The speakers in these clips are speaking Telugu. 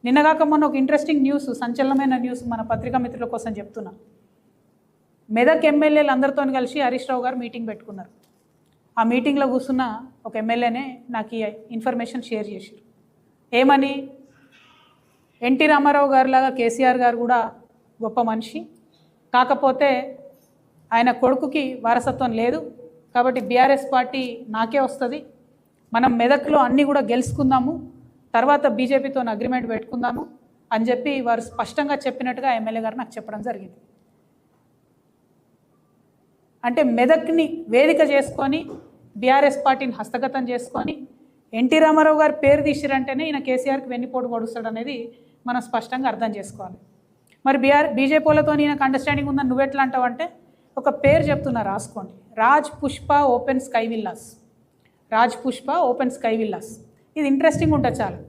నిన్నగాక మొన్న ఒక ఇంట్రెస్టింగ్ న్యూస్, సంచలనమైన న్యూస్ మన పత్రికా మిత్రుల కోసం చెప్తున్నా. మెదక్ ఎమ్మెల్యేలు అందరితో కలిసి హరీష్ రావు గారు మీటింగ్ పెట్టుకున్నారు. ఆ మీటింగ్లో కూర్చున్న ఒక ఎమ్మెల్యేనే నాకు ఈ ఇన్ఫర్మేషన్ షేర్ చేశారు. ఏమని, ఎన్టీ రామారావు గారిలాగా కేసీఆర్ గారు కూడా గొప్ప మనిషి, కాకపోతే ఆయన కొడుకుకి వారసత్వం లేదు, కాబట్టి బీఆర్ఎస్ పార్టీ నాకే వస్తుంది, మనం మెదక్లో అన్నీ కూడా గెలుచుకుందాము, తర్వాత బీజేపీతో అగ్రిమెంట్ పెట్టుకుందాము అని చెప్పి వారు స్పష్టంగా చెప్పినట్టుగా ఎమ్మెల్యే గారు నాకు చెప్పడం జరిగింది. అంటే మెదక్ని వేదిక చేసుకొని బీఆర్ఎస్ పార్టీని హస్తగతం చేసుకొని ఎన్టీ రామారావు గారి పేరు తీసిరంటేనే ఈయన కేసీఆర్కి వెన్నుపోటు పొడుస్తాడు అనేది మనం స్పష్టంగా అర్థం చేసుకోవాలి. మరి బీజేపీ వాళ్ళతో ఈయనకు అండర్స్టాండింగ్ ఉందని నువ్వెట్లా అంటావు అంటే, ఒక పేరు చెప్తున్నా రాసుకోండి, Raj Pushpa open sky villas. Raj Pushpa open sky villas, ఇది ఇంట్రెస్టింగ్ ఉంటుంది చాలా.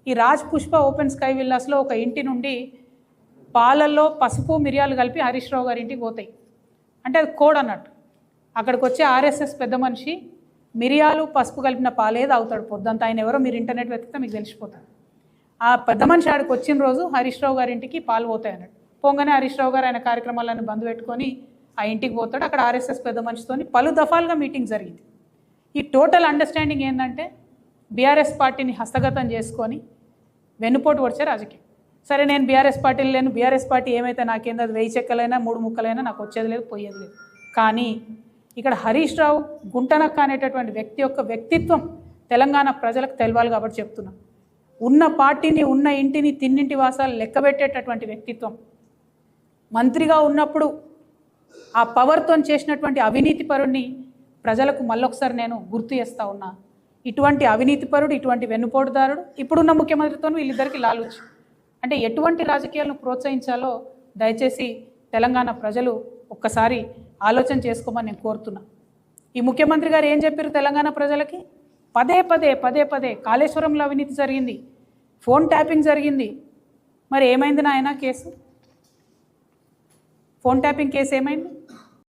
ఈ రాజ్ పుష్ప ఓపెన్ స్కై విల్లాస్లో ఒక ఇంటి నుండి పాలల్లో పసుపు మిరియాలు కలిపి హరీష్ రావు గారి ఇంటికి పోతాయి. అంటే అది కోడ్ అన్నట్టు. అక్కడికి వచ్చే ఆర్ఎస్ఎస్ పెద్ద మనిషి మిరియాలు పసుపు కలిపిన పాలే తాగుతాడు పొద్దుంతా. ఆయన ఎవరో మీరు ఇంటర్నెట్ వెతికితే మీకు తెలిసిపోతాడు. ఆ పెద్ద మనిషి ఆడికి వచ్చిన రోజు హరీష్ రావు గారి ఇంటికి పాలు పోతాయి అన్నట్టు. పోగానే హరీష్ రావు గారు ఆయన కార్యక్రమాలను బంద్ పెట్టుకొని ఆ ఇంటికి పోతాడు. అక్కడ ఆర్ఎస్ఎస్ పెద్ద మనిషితో పలు దఫాలుగా మీటింగ్ జరిగింది. ఈ టోటల్ అండర్స్టాండింగ్ ఏంటంటే బీఆర్ఎస్ పార్టీని హస్తగతం చేసుకొని వెన్నుపోటు వచ్చే రాజకీయం. సరే, నేను బీఆర్ఎస్ పార్టీలు లేను, బీఆర్ఎస్ పార్టీ ఏమైతే నాకేందో అది 1000 చెక్కలైనా 3 ముక్కలైనా నాకు వచ్చేది లేదు, పోయేది లేదు. కానీ ఇక్కడ హరీష్ రావు గుంటనక్క అనేటటువంటి వ్యక్తి యొక్క వ్యక్తిత్వం తెలంగాణ ప్రజలకు తెలవాలి కాబట్టి చెప్తున్నా. ఉన్న పార్టీని, ఉన్న ఇంటిని, తిన్నింటి వాసాలు లెక్కబెట్టేటటువంటి వ్యక్తిత్వం. మంత్రిగా ఉన్నప్పుడు ఆ పవర్తో చేసినటువంటి అవినీతి పరుడిని ప్రజలకు మళ్ళొకసారి నేను గుర్తు చేస్తూ ఉన్నా. ఇటువంటి అవినీతిపరుడు, ఇటువంటి వెన్నుపోటుదారుడు ఇప్పుడున్న ముఖ్యమంత్రితో వీళ్ళిద్దరికీ లాలుచి. అంటే ఎటువంటి రాజకీయాలను ప్రోత్సహించాలో దయచేసి తెలంగాణ ప్రజలు ఒక్కసారి ఆలోచన చేసుకోమని నేను కోరుతున్నా. ఈ ముఖ్యమంత్రి గారు ఏం చెప్పారు తెలంగాణ ప్రజలకి? పదే పదే కాళేశ్వరంలో అవినీతి జరిగింది, ఫోన్ ట్యాపింగ్ జరిగింది. మరి ఏమైంది నాయన కేసు? ఫోన్ ట్యాపింగ్ కేసు ఏమైంది?